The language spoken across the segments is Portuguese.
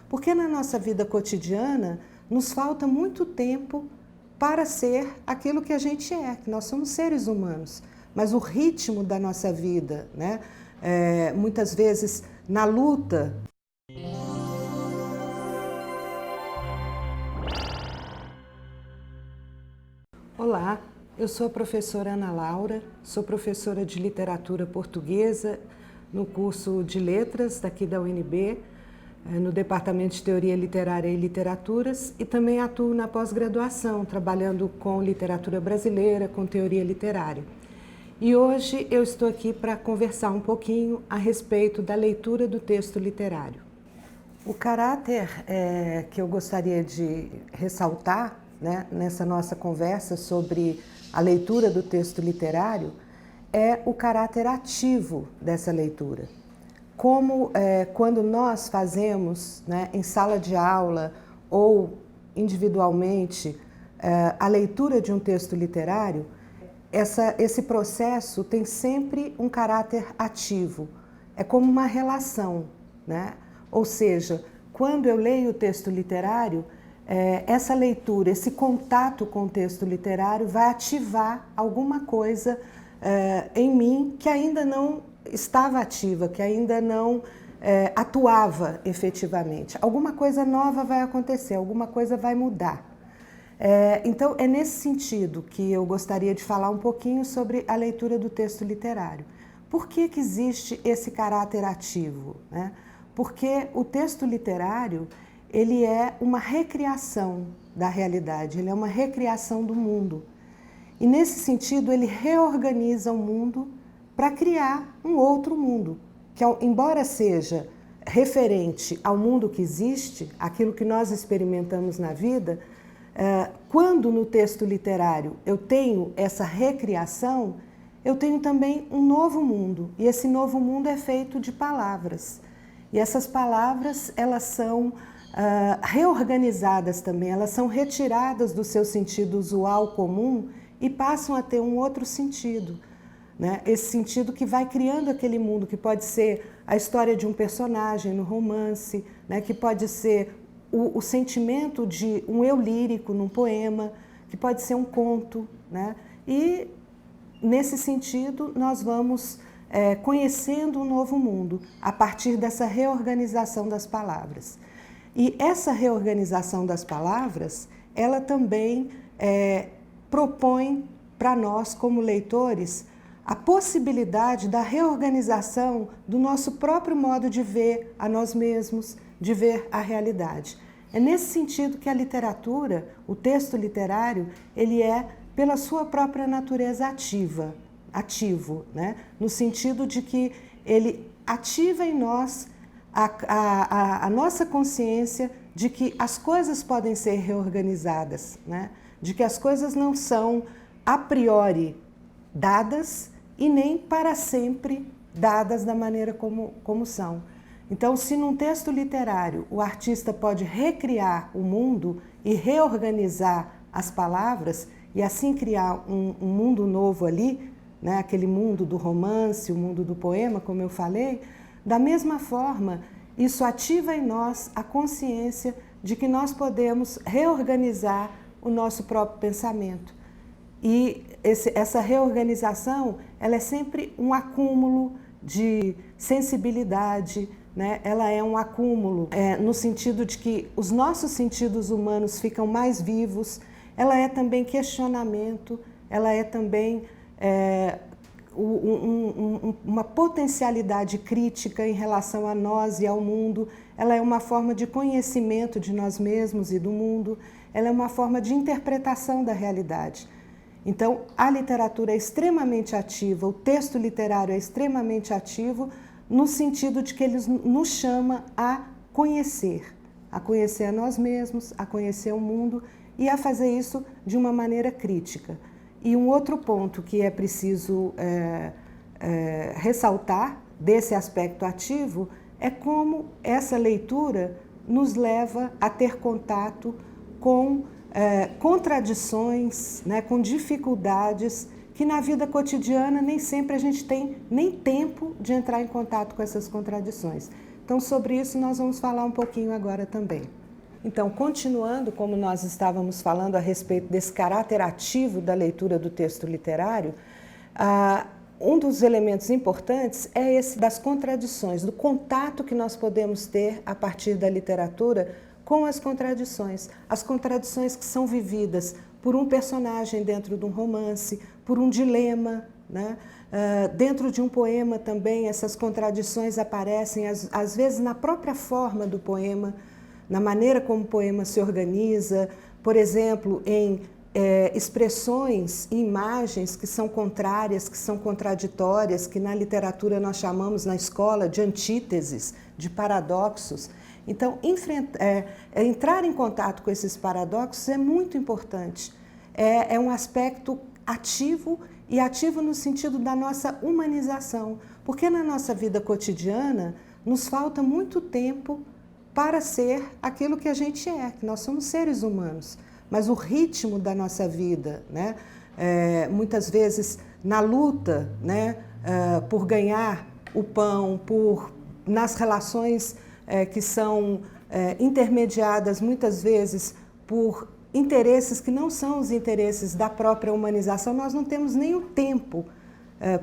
Porque na nossa vida cotidiana nos falta muito tempo para ser aquilo que a gente é, que nós somos seres humanos. Mas o ritmo da nossa vida, né? Muitas vezes na luta. Olá, eu sou a professora Ana Laura, sou professora de literatura portuguesa no curso de letras daqui da UNB, no Departamento de Teoria Literária e Literaturas, e também atuo na pós-graduação, trabalhando com literatura brasileira, com teoria literária. E hoje eu estou aqui para conversar um pouquinho a respeito da leitura do texto literário. O caráter que eu gostaria de ressaltar, né, nessa nossa conversa sobre a leitura do texto literário é o caráter ativo dessa leitura. Como quando nós fazemos, né, em sala de aula ou individualmente a leitura de um texto literário, esse processo tem sempre um caráter ativo, é como uma relação, né? Ou seja, quando eu leio o texto literário, essa leitura, esse contato com o texto literário vai ativar alguma coisa em mim que ainda não estava ativa, que ainda não atuava efetivamente. Alguma coisa nova vai acontecer, alguma coisa vai mudar. Então, é nesse sentido que eu gostaria de falar um pouquinho sobre a leitura do texto literário. Por que existe esse caráter ativo, né? Porque o texto literário, ele é uma recriação da realidade, ele é uma recriação do mundo. E nesse sentido, ele reorganiza o mundo para criar um outro mundo, que embora seja referente ao mundo que existe, aquilo que nós experimentamos na vida, quando no texto literário eu tenho essa recriação, eu tenho também um novo mundo, e esse novo mundo é feito de palavras. E essas palavras, elas são reorganizadas também, elas são retiradas do seu sentido usual comum e passam a ter um outro sentido, né? Esse sentido que vai criando aquele mundo, que pode ser a história de um personagem no romance, né? Que pode ser o sentimento de um eu lírico num poema, que pode ser um conto, né? E nesse sentido nós vamos conhecendo um novo mundo a partir dessa reorganização das palavras. E essa reorganização das palavras, ela também propõe para nós, como leitores, a possibilidade da reorganização do nosso próprio modo de ver a nós mesmos, de ver a realidade. É nesse sentido que a literatura, o texto literário, ele é, pela sua própria natureza, ativo, né? No sentido de que ele ativa em nós a nossa consciência de que as coisas podem ser reorganizadas, né? De que as coisas não são a priori dadas e nem para sempre dadas da maneira como são. Então, se num texto literário o artista pode recriar o mundo e reorganizar as palavras e assim criar um mundo novo ali, né? Aquele mundo do romance, o mundo do poema, como eu falei, da mesma forma, isso ativa em nós a consciência de que nós podemos reorganizar o nosso próprio pensamento. E essa reorganização, ela é sempre um acúmulo de sensibilidade, né? Ela é um acúmulo no sentido de que os nossos sentidos humanos ficam mais vivos, ela é também questionamento, ela é também uma potencialidade crítica em relação a nós e ao mundo, ela é uma forma de conhecimento de nós mesmos e do mundo, ela é uma forma de interpretação da realidade. Então, a literatura é extremamente ativa, o texto literário é extremamente ativo, no sentido de que ele nos chama a conhecer a nós mesmos, a conhecer o mundo e a fazer isso de uma maneira crítica. E um outro ponto que é preciso ressaltar desse aspecto ativo é como essa leitura nos leva a ter contato com contradições, né, com dificuldades que na vida cotidiana nem sempre a gente tem nem tempo de entrar em contato com essas contradições. Então, sobre isso nós vamos falar um pouquinho agora também. Então, continuando, como nós estávamos falando a respeito desse caráter ativo da leitura do texto literário, um dos elementos importantes é esse das contradições, do contato que nós podemos ter a partir da literatura com as contradições que são vividas por um personagem dentro de um romance, por um dilema, né? Dentro de um poema também essas contradições aparecem, às vezes na própria forma do poema, na maneira como o poema se organiza, por exemplo, em expressões e imagens que são contrárias, que são contraditórias, que na literatura nós chamamos na escola de antíteses, de paradoxos. Então, entrar em contato com esses paradoxos é muito importante. É um aspecto ativo, e ativo no sentido da nossa humanização, porque na nossa vida cotidiana nos falta muito tempo para ser aquilo que a gente é, que nós somos seres humanos. Mas o ritmo da nossa vida, né, muitas vezes na luta, né, por ganhar o pão, nas relações que são intermediadas muitas vezes por interesses que não são os interesses da própria humanização, nós não temos nem o tempo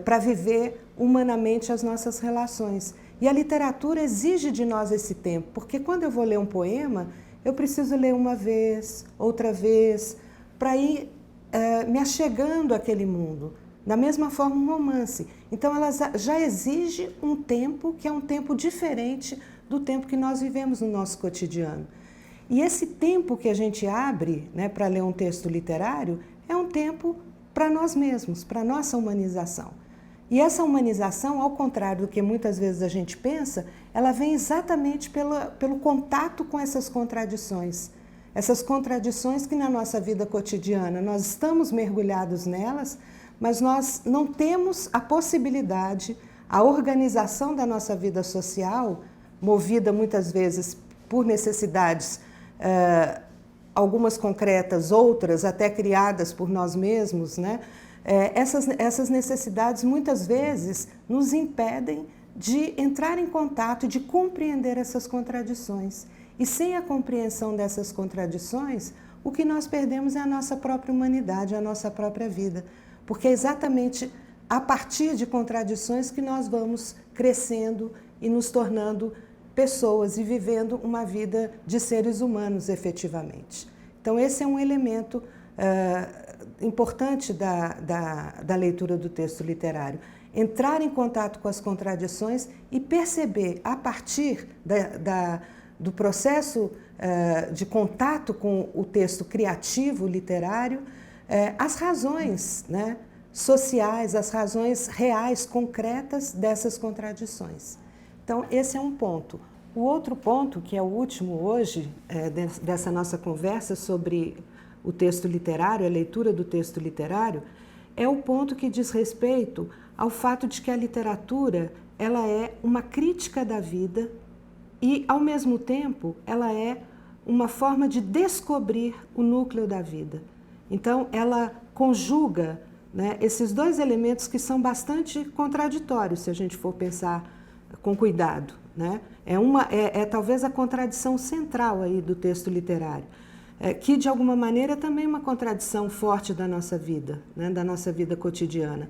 para viver humanamente as nossas relações. E a literatura exige de nós esse tempo, porque quando eu vou ler um poema, eu preciso ler uma vez, outra vez, para ir me achegando àquele mundo. Da mesma forma, um romance. Então, ela já exige um tempo que é um tempo diferente do tempo que nós vivemos no nosso cotidiano. E esse tempo que a gente abre, né, para ler um texto literário é um tempo para nós mesmos, para a nossa humanização. E essa humanização, ao contrário do que muitas vezes a gente pensa, ela vem exatamente pelo contato com essas contradições. Essas contradições que na nossa vida cotidiana nós estamos mergulhados nelas, mas nós não temos a possibilidade, a organização da nossa vida social, movida muitas vezes por necessidades, algumas concretas, outras até criadas por nós mesmos, né? Essas necessidades muitas vezes nos impedem de entrar em contato e de compreender essas contradições. E sem a compreensão dessas contradições, o que nós perdemos é a nossa própria humanidade, a nossa própria vida. Porque é exatamente a partir de contradições que nós vamos crescendo e nos tornando pessoas e vivendo uma vida de seres humanos efetivamente. Então, esse é um elemento importante da leitura do texto literário. Entrar em contato com as contradições e perceber, a partir do processo de contato com o texto criativo, literário, as razões, né, sociais, as razões reais, concretas dessas contradições. Então, esse é um ponto. O outro ponto, que é o último hoje, dessa nossa conversa sobre o texto literário, a leitura do texto literário, é o ponto que diz respeito ao fato de que a literatura ela é uma crítica da vida e, ao mesmo tempo, ela é uma forma de descobrir o núcleo da vida. Então, ela conjuga, né, esses dois elementos que são bastante contraditórios, se a gente for pensar com cuidado, né? Talvez a contradição central aí do texto literário, que de alguma maneira é também uma contradição forte da nossa vida, né? Da nossa vida cotidiana,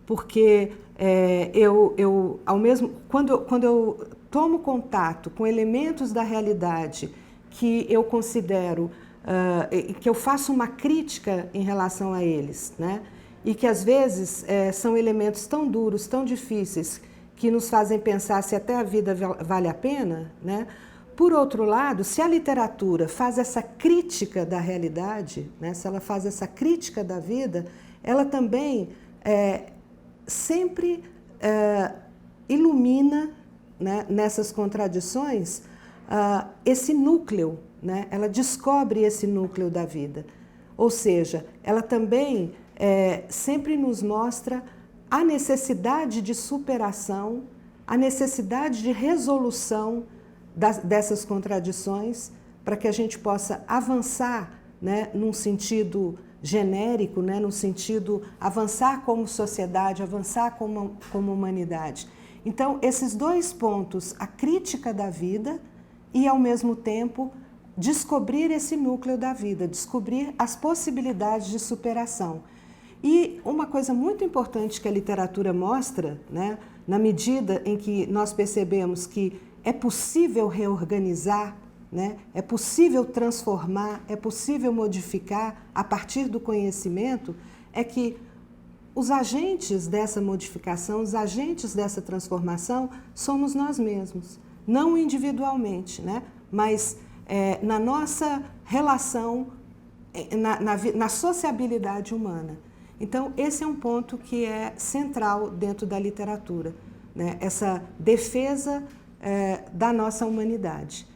porque quando eu tomo contato com elementos da realidade que eu considero, que eu faço uma crítica em relação a eles, né? E que às vezes são elementos tão duros, tão difíceis, que nos fazem pensar se até a vida vale a pena, né? Por outro lado, se a literatura faz essa crítica da realidade, né? Se ela faz essa crítica da vida, ela também sempre ilumina, né, nessas contradições esse núcleo, né? Ela descobre esse núcleo da vida. Ou seja, ela também sempre nos mostra a necessidade de superação, a necessidade de resolução dessas contradições para que a gente possa avançar, né, num sentido genérico, né, no sentido avançar como sociedade, avançar como humanidade. Então, esses dois pontos, a crítica da vida e, ao mesmo tempo, descobrir esse núcleo da vida, descobrir as possibilidades de superação. E uma coisa muito importante que a literatura mostra, né, na medida em que nós percebemos que é possível reorganizar, né, é possível transformar, é possível modificar a partir do conhecimento, é que os agentes dessa modificação, os agentes dessa transformação somos nós mesmos, não individualmente, né, mas na nossa relação, na sociabilidade humana. Então, esse é um ponto que é central dentro da literatura, né? Essa defesa da nossa humanidade.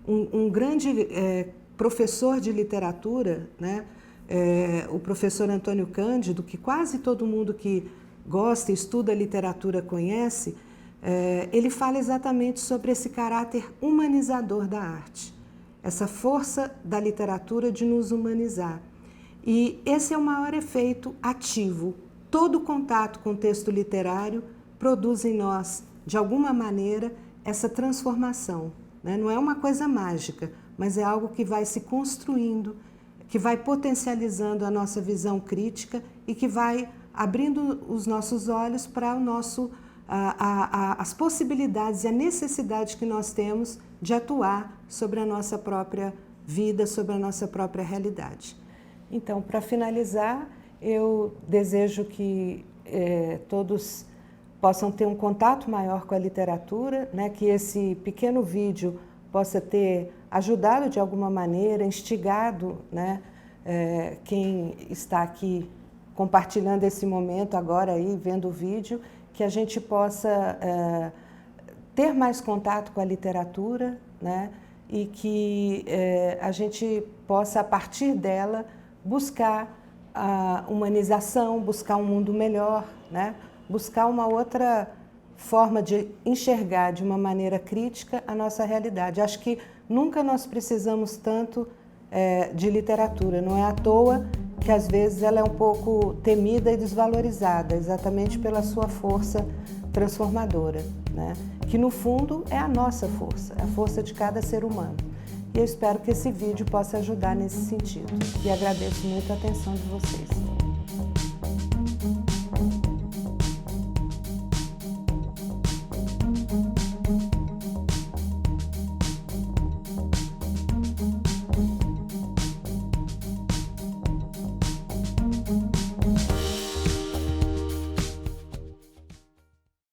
Um grande professor de literatura, né? O professor Antônio Cândido, que quase todo mundo que gosta e estuda literatura conhece, ele fala exatamente sobre esse caráter humanizador da arte, essa força da literatura de nos humanizar. E esse é o maior efeito ativo. Todo contato com o texto literário produz em nós, de alguma maneira, essa transformação, né? Não é uma coisa mágica, mas é algo que vai se construindo, que vai potencializando a nossa visão crítica e que vai abrindo os nossos olhos para o nosso as possibilidades e a necessidade que nós temos de atuar sobre a nossa própria vida, sobre a nossa própria realidade. Então, para finalizar, eu desejo que todos possam ter um contato maior com a literatura, né, que esse pequeno vídeo possa ter ajudado de alguma maneira, instigado, né, quem está aqui compartilhando esse momento agora aí, vendo o vídeo, que a gente possa ter mais contato com a literatura, né, e que a gente possa, a partir dela, buscar a humanização, buscar um mundo melhor, né, buscar uma outra forma de enxergar de uma maneira crítica a nossa realidade. Acho que nunca nós precisamos tanto de literatura, não é à toa que às vezes ela é um pouco temida e desvalorizada, exatamente pela sua força transformadora, né? Que no fundo é a nossa força, a força de cada ser humano. E eu espero que esse vídeo possa ajudar nesse sentido. E agradeço muito a atenção de vocês.